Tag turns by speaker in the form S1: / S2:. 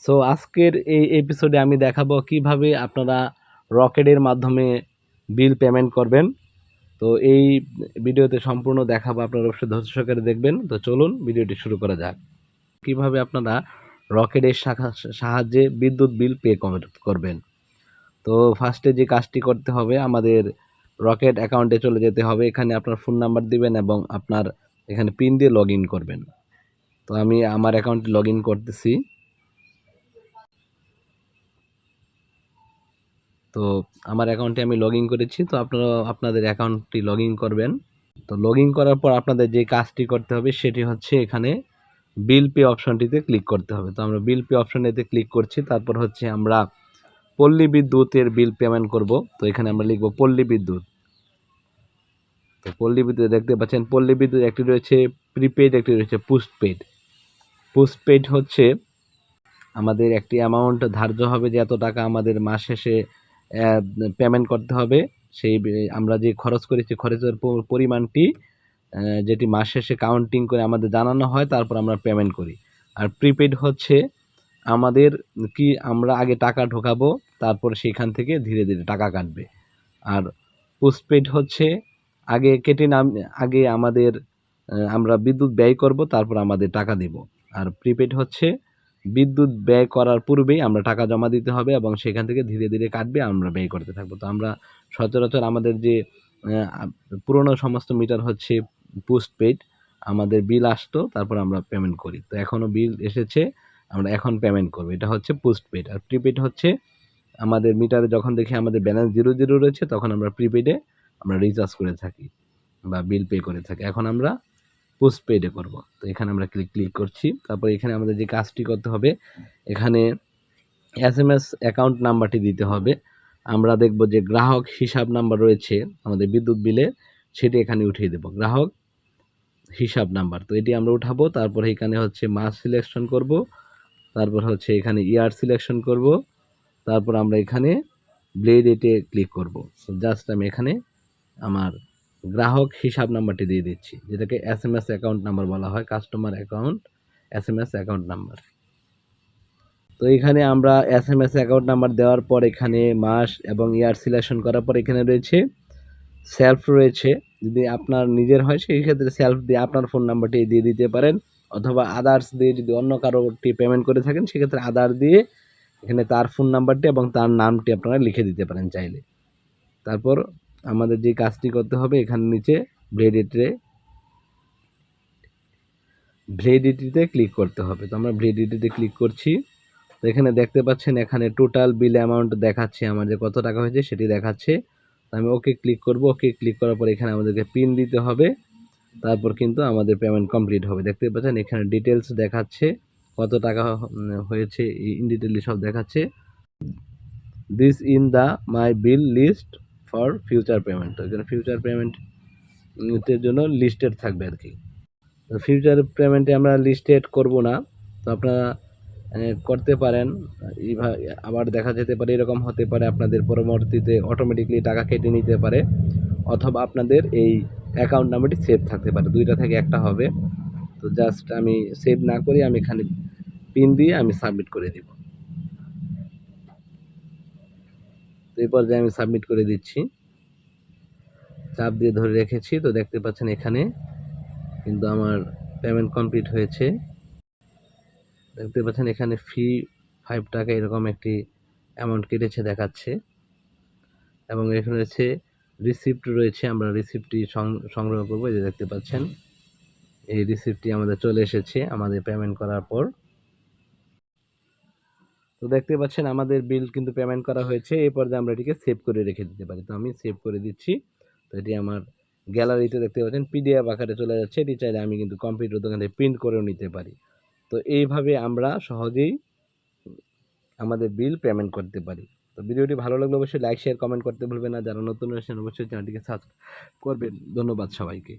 S1: So আজকের এই এপিসোডে আমি দেখাবো কিভাবে আপনারা রকেটের মাধ্যমে বিল পেমেন্ট করবেন। তো এই ভিডিওতে সম্পূর্ণ দেখাবো, আপনারা অবশ্যই ধৈর্য সহকারে দেখবেন। তো চলুন ভিডিওটি শুরু করা যাক। কিভাবে আপনারা রকেটের সাহায্যে বিদ্যুৎ বিল পে করবেন। তো ফার্স্টে যে কাজটি করতে হবে, আমাদের রকেট অ্যাকাউন্টে চলে যেতে হবে। এখানে আপনার ফোন নাম্বার দিবেন এবং আপনার এখানে পিন দিয়ে লগ ইন করবেন। তো আমি আমার অ্যাকাউন্টে লগ ইন করতেছি। তো আমার অ্যাকাউন্টে আমি লগ ইন করেছি। তো আপনারা আপনাদের অ্যাকাউন্টটি লগ ইন করবেন। তো লগ ইন করার পর আপনাদের যে কাজটি করতে হবে সেটি হচ্ছে এখানে বিল পে অপশনটিতে ক্লিক করতে হবে। তো আমরা বিল পে অপশনটিতে ক্লিক করছি। তারপর হচ্ছে আমরা পল্লী বিদ্যুতের বিল পেমেন্ট করব। তো এখানে আমরা লিখব পল্লী বিদ্যুৎ। তো পল্লী বিদ্যুৎ দেখতে পাচ্ছেন, পল্লী বিদ্যুৎ একটি রয়েছে প্রিপেইড, একটি রয়েছে পোস্টপেইড। পোস্টপেইড হচ্ছে আমাদের একটি অ্যামাউন্ট ধার্য হবে যে এত টাকা আমাদের মাস শেষে পেমেন্ট করতে হবে। সেই আমরা যে খরচ করেছি খরচের পরিমাণটি যেটি মাস শেষে কাউন্টিং করে আমাদের জানানো হয়, তারপর আমরা পেমেন্ট করি। আর প্রিপেইড হচ্ছে আমাদের কি আমরা আগে টাকা ঢোকাবো, তারপর সেখান থেকে ধীরে ধীরে টাকা কাটবে। আর পোস্টপেইড হচ্ছে আগে আমাদের আমরা বিদ্যুৎ ব্যয় করব, তারপর আমাদের টাকা দেব। আর প্রিপেইড হচ্ছে বিদ্যুৎ ব্যয় করার পূর্বেই আমরা টাকা জমা দিতে হবে এবং সেখান থেকে ধীরে ধীরে কাটবে, আমরা ব্যয় করতে থাকবো। তো আমরা সচরাচর আমাদের যে পুরনো সমস্ত মিটার হচ্ছে পোস্টপেইড, আমাদের বিল আসতো তারপর আমরা পেমেন্ট করি। তো এখনও বিল এসেছে, আমরা এখন পেমেন্ট করবো। এটা হচ্ছে পোস্টপেইড। আর প্রিপেইড হচ্ছে আমাদের মিটারে যখন দেখি আমাদের ব্যালেন্স 0 রয়েছে, তখন আমরা প্রিপেইডে আমরা রিচার্জ করে থাকি বা বিল পে করে থাকি। এখন আমরা পোস্টপেইডে করব। তো এখানে আমরা ক্লিক করছি। তারপর এখানে আমাদের যে কাজটি করতে হবে, এখানে SMS অ্যাকাউন্ট নাম্বারটি দিতে হবে। আমরা দেখব যে গ্রাহক হিসাব নাম্বার রয়েছে আমাদের বিদ্যুৎ বিলে, সেটি এখানে উঠিয়ে দেব, গ্রাহক হিসাব নাম্বার। তো এটি আমরা উঠাবো। তারপর এখানে হচ্ছে মাস সিলেকশন করব, তারপর হচ্ছে এখানে ইয়ার সিলেকশন করব, তারপর আমরা এখানে ব্লেড এটে ক্লিক করব। জাস্ট আমি এখানে আমার গ্রাহক হিসাব নাম্বারটি দিয়ে দিচ্ছি, যেটাকে SMS অ্যাকাউন্ট নাম্বার বলা হয়, customer account SMS account number. তো এখানে আমরা SMS অ্যাকাউন্ট নাম্বার দেওয়ার পর এখানে মাস এবং ইয়ার সিলেকশন করার পর এখানে রয়েছে সেলফ রয়েছে। যদি আপনার নিজের হয় সেই ক্ষেত্রে সেলফ দিয়ে আপনার ফোন নাম্বারটি দিয়ে দিতে পারেন, অথবা আদার্স দিয়ে যদি অন্য কারোটি পেমেন্ট করে থাকেন সেক্ষেত্রে আদার দিয়ে এখানে তার ফোন নাম্বারটি এবং তার নামটি আপনারা লিখে দিতে পারেন চাইলে। তারপর আমাদের যে কাজটি করতে হবে, এখানে নিচে ভ্যালিডিটিতে ক্লিক করতে হবে। তো আমরা ভ্যালিডিটিতে ক্লিক করছি। তো এখানে দেখতে পাচ্ছেন এখানে টোটাল বিল অ্যামাউন্ট দেখাচ্ছে, আমার যে কত টাকা হয়েছে সেটি দেখাচ্ছে। আমি ওকে ক্লিক করব। ওকে ক্লিক করার পর এখানে আমাদেরকে পিন দিতে হবে, তারপর কিন্তু আমাদের পেমেন্ট কমপ্লিট হবে। দেখতে পাচ্ছেন এখানে ডিটেলস দেখাচ্ছে কত টাকা হয়েছে, ইন ডিটেইলি সব দেখাচ্ছে। This in the my bill list for future payment. তো এখানে ফিউচার পেমেন্টের জন্য লিস্টেড থাকবে আর কি। ফিউচার পেমেন্টে আমরা লিস্টেড করব না। তো আপনারা করতে পারেন। আবার দেখা যেতে পারে এরকম হতে পারে আপনাদের পরবর্তীতে অটোমেটিকলি টাকা কেটে নিতে পারে, অথবা আপনাদের এই অ্যাকাউন্ট নাম্বারটি সেভ থাকতে পারে, দুইটা থেকে একটা হবে। তো জাস্ট আমি সেভ না করি, আমি এখানে পিন দিয়ে আমি সাবমিট করে দিব। তো এই পর্যায়ে আমি সাবমিট করে দিচ্ছি, চাপ দিয়ে ধরে রেখেছি। তো দেখতে পাচ্ছেন এখানে কিন্তু আমার পেমেন্ট কমপ্লিট হয়েছে। দেখতে পাচ্ছেন এখানে ফি 5 টাকা এরকম একটি অ্যামাউন্ট কেটেছে দেখাচ্ছে, এবং এখানে রয়েছে রিসিপ্ট রয়েছে। আমরা রিসিপ্টটি সংগ্রহ করবো। এই যে দেখতে পাচ্ছেন এই রিসিপ্টটি আমাদের চলে এসেছে আমাদের পেমেন্ট করার পর। তো দেখতে পাচ্ছেন আমাদের বিল কিন্তু পেমেন্ট করা হয়েছে। এই পর্যায়ে আমরা এটিকে সেভ করে রেখে দিতে পারি। তো আমি সেভ করে দিচ্ছি। তো এটি আমার গ্যালারিতে দেখতে পাচ্ছেন পিডিএফ আকারে চলে যাচ্ছে। এটি চাইলে আমি কিন্তু কম্পিউটার দোকান থেকে প্রিন্ট করেও নিতে পারি। তো এইভাবে আমরা সহজেই আমাদের বিল পেমেন্ট করতে পারি। তো ভিডিওটি ভালো লাগলে অবশ্যই লাইক শেয়ার কমেন্ট করতে ভুলবেন না। যারা নতুন রয়েছেন অবশ্যই চ্যানেলটিকে সাবস্ক্রাইব করবেন। ধন্যবাদ সবাইকে।